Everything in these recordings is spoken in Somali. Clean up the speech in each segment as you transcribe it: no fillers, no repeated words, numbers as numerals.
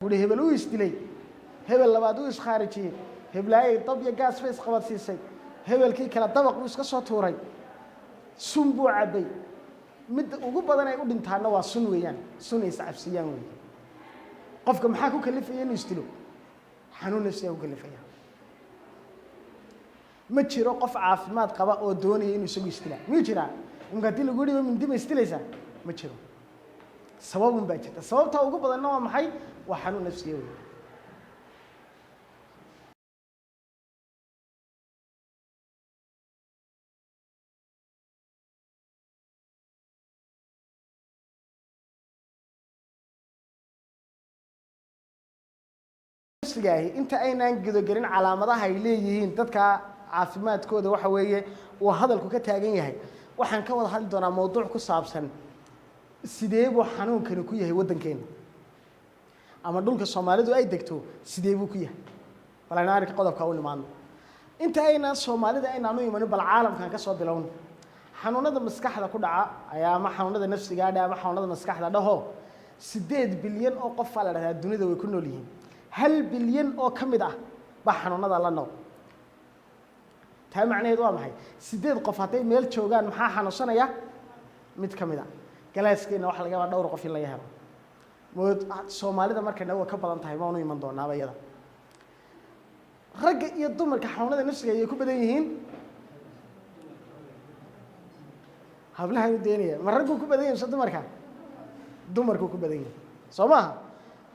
ولي هبل ويستلي هبل لبعض ويش خارجي هبلاي طب يجاس فيس قبض سيسي هبل كي كلا طبق ويش كسرت هوري سنبو عبي مد وجو بدنا يقول أنت هنا واسون ويان سون يسعف سيان وين قفكم حاكوا كلفيان يستلو حنون نفسي وكلفيان ما تشيروا قف عافمات قباء ودوني إنه يسوي استلا مين تشيرا مقدي له قولي من دم استلسا ما تشيروا سبب باجت السبب تاوجو بدنا نوع محي وحنون نفسي وين نفسي أنت أين أنجذو جرين على مضاها إليه أنت تك عافمات كود وحويه وهذا الكوكتاجين هاي وحن كود هل دونا موضوع كصابسن سيديب وحنون كانوا كويه ودن كين أما دول كالصومالي دو أي دكتور سيديبو كويه ولا نعرف قدر كون معنا أنت أين الصومالي ده أين عنو يمنو بالعالم كان كسر بلون حنون هذا مسكح هذا كله يا ما حنون هذا نفسي قاعد يا ما حنون هذا مسكح هذا هو 8 بليون أو قف على الدنيا ده ويكونوا ليهم 1 بليون أو كم ده بحنون هذا الله نو تهم معناه دوام هاي 8 قفاتين ميل شوجان محا حنوصنا يا ميت كم ده كلاس كنا واحد لقى دور قفي الله يهرب مود الصومالي ده مركنا هو كبر أنت هيمانو يمن دونا بيدا رجع يدوم مركح حنون هذا نفسه يكون بديهين هبلها يدينيه مركو كبدين صد مركا دوم مركو كبدين صوما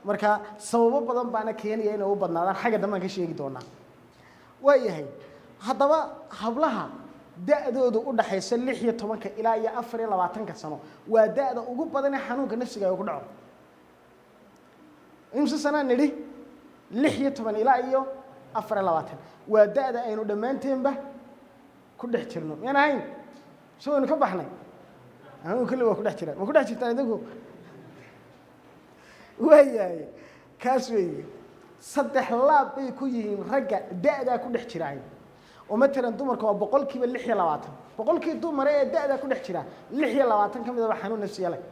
marka sababo badan baana keenaya in uu badnaadaan xagga dhammaan ka sheegi doona waayahay hadaba hablaha da'doodu u dhaxaysa 16 ilaa 24 sano waa da'da ugu badan ee xanuunka nafsiga ay ku dhaco imsa sana nidhi 16 ilaa 24 waa da'da aynu dhamaanteenba ku dhex jirno yana hayn soo in ka baxnay anu kulli waa ku dhex jiraan ma ku dhex jirtaan idigu وياي كاسوي صدح الله بيكوين رجع دادا كل احتراعي ومثلا دمر كوا بقول كي باللحية لواتن بقول كي دمر إيه دادا كل احتراع اللحية لواتن كم إذا بحنون نفسي لك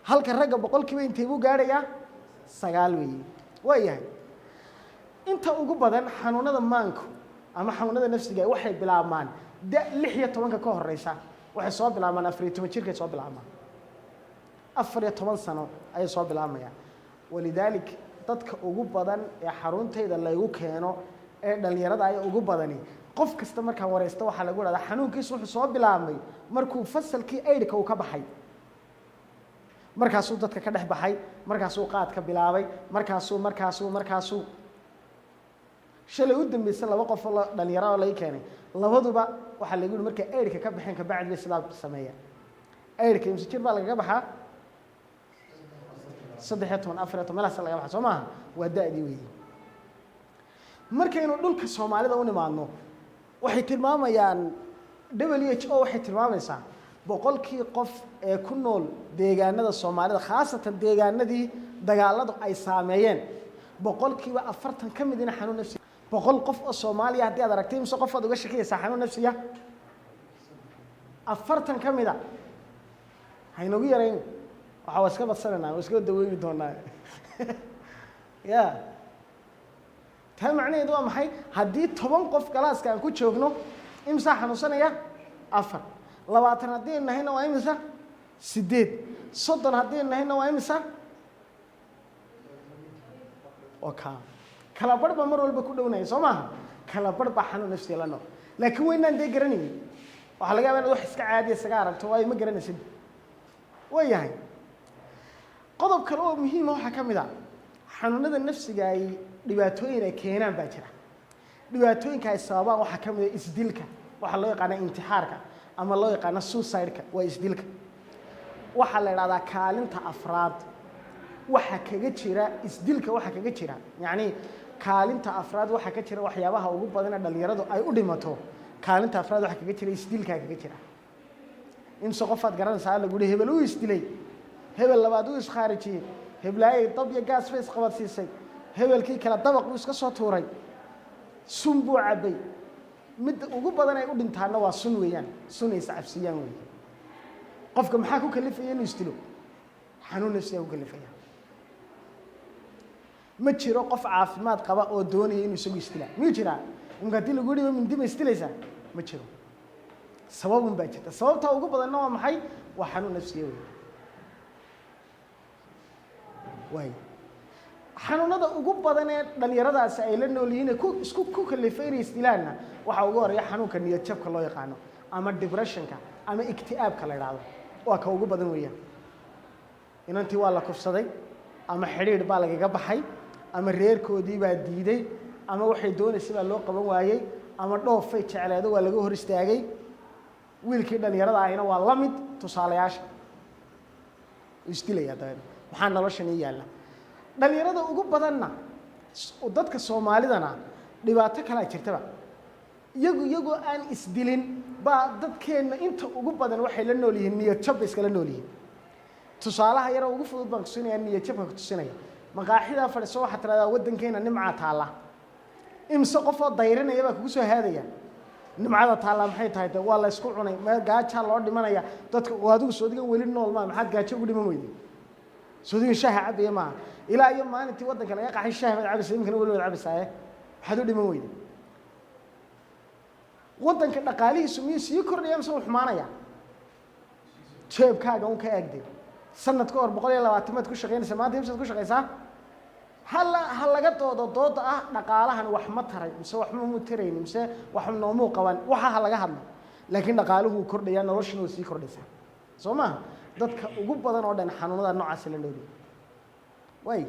هل كرجع بقول كي بين تبو قارية سجالوي وياي أنت أقول بدن حنون هذا مانكو أما حنون هذا نفسي جاي واحد بلا أمان ده اللحية طبعا كهر رئيسة واحد صوب بلا أمان أفريت ومشير صوب بلا أمان 14 سنة أي صوب العامية ولذلك تدك أجوب بدن يا حرون تيدا لا يوكينو دليرة أي أجوب بدني قف كستمر كوريستو حلا جورا ده حنون كيس روح صوب العامي مركو فصل كي أيدك وكبحي مركاسو تدك كده بحي مركاسو قاد كبلاوي مركاسو شل يودم بيسلا وقف الله دليرة ولا يكيني لابد بقى وحلا يقول مركا أيدك كبحين كبعد بيسلا السمية أيدك يمسكين بالك كبحة 14 ملا سلا يبحث وما وداء دي وي markaynu dhulka Soomaalida u nimaadno waxay tilmaamayaan WHO waxay tilmaamaysaa boqolkii qof ee ku nool deegaanada Soomaalida khaasatan deegaanadii dagaaladu ay saameeyeen boqolkiiba 40 ka mid ah xanuun nafsi boqol qof oo Soomaaliya hadii aad aragtay mise qof aad uga shaqeeyay xanuun nafsiya 40 ka mid ah haynagu yareen waxa waska badsanaa waska daweeyay doonaa ya taa macnaheedu waa maxay hadii 10 qof galaaska aan ku joogno imsa xanuunsanaya 4 20 hadii nahayna waa imsa 8 30 hadii nahayna waa imsa oka kala barba mar walba ku dhawnay Soomaa kala barba xanuun nafsi lano laakiin weynaan de garanay waxa laga yaabaa wax iska caadi isaga aragto way ma garanaysid wayahay qodob kale oo muhiim ah waxa kamid ah xanuunada nafsiga ay dhibaatooyin ay keenaan baa jira dhibaatooyinka ay sababaan waxa kamid ah isdilka waxa loo yaqaan intixaarka ama loo yaqaan suicide-ka waa isdilka waxa la yiraahdaa kaalinta afraad waxa kaga jira isdilka waxa kaga jira yaani kaalinta afraad waxa ka jira waxyaabaha ugu badan ee dhalinyaradu ay u dhimato kaalinta afraad waxa kaga jira isdilka kaga jira in soo qofaad garanaysaa lagu leeyahay hebel uu isdilay hebel labaad uu iskhaarijiyay heblaay dab iyo gaas face qabad siisay hebelkii kala dabaq uu iska soo tuuray sunbuu cabay mid ugu badan ay u dhintaana waa sun weeyaan sun ay sacabsiyaan weey qofka maxaa ku kalifayay inuu isdilo xanuun nafsi ku kalifaya ma jiro qof caafimaad qaba oo doonaya inuu isagu istila miyuu jiraa imka haddii lagu dhibo mindi ma istilaysaa ma jiro sababun baa jirta sababta ugu badanna waa maxay waa xanuun nafsiya way xanuunada ugu badan ee dhalinyaradaasi ay la nool yihiin isku kalifay inay istilaana waxa ugu horeeya xanuunka niyad jabka loo yaqaano ama depressionka ama iktiaabka la yiraahdo waa ka ugu badan weeyaan inantii waa la kufsaday ama xiriir baa lagaga baxay ama reerkoodii baa diiday ama waxay doonaysaa baa loo qaban waayay ama dhoofay jecleedo waa laga hor istaagay wiilkii dhalinyarada ahina waa la mid tusaalayaasha istilaya waxaan noloshan yaalla dhalinyarada ugu badanna dadka Soomaalidana dhibaato kala jirtaba iyagu aan isdilin ba dadkeena inta ugu badan waxay la nool yihiin niyad jab iskala nool yihiin tusaalaha yar ugu fudud baan kusinaya niyad jabka ku tusinaya maqaaxida fadhiso waxa tirada wadankeena nimca taala imse qof oo dayrinaya baa kugu soo haadaya nimcada taala maxay tahay waa la isku cunay ma gaaja loo dhimanaya dadka adigu soo digan weli nool ma maxaad gaajo ugu dhiman weyday soo digan shaaha cabiye ma ilaa iyo maalintii wadanka laga qaxay shaaha cabisay imkana weli wada cabisay waxaad u dhiman weyday wadanka dhaqaalihiisu miyuu sii kordhaya mise uu xumaanaya jeebkaaga un ka eegday sanad ka hor 120 maad ku shaqeynaysaa maanta imsaad ku shaqeysaa hal laga dooda ah dhaqaalahan wax ma taray mise wax ma mutarayn mise wax noomu qaban waxa laga hadlo laakiin dhaqaaluhu kordhaya noloshuna sii kordhaysa Soomaa dadka ugu badan oo dhan xanuunada noocaas la leeyahay way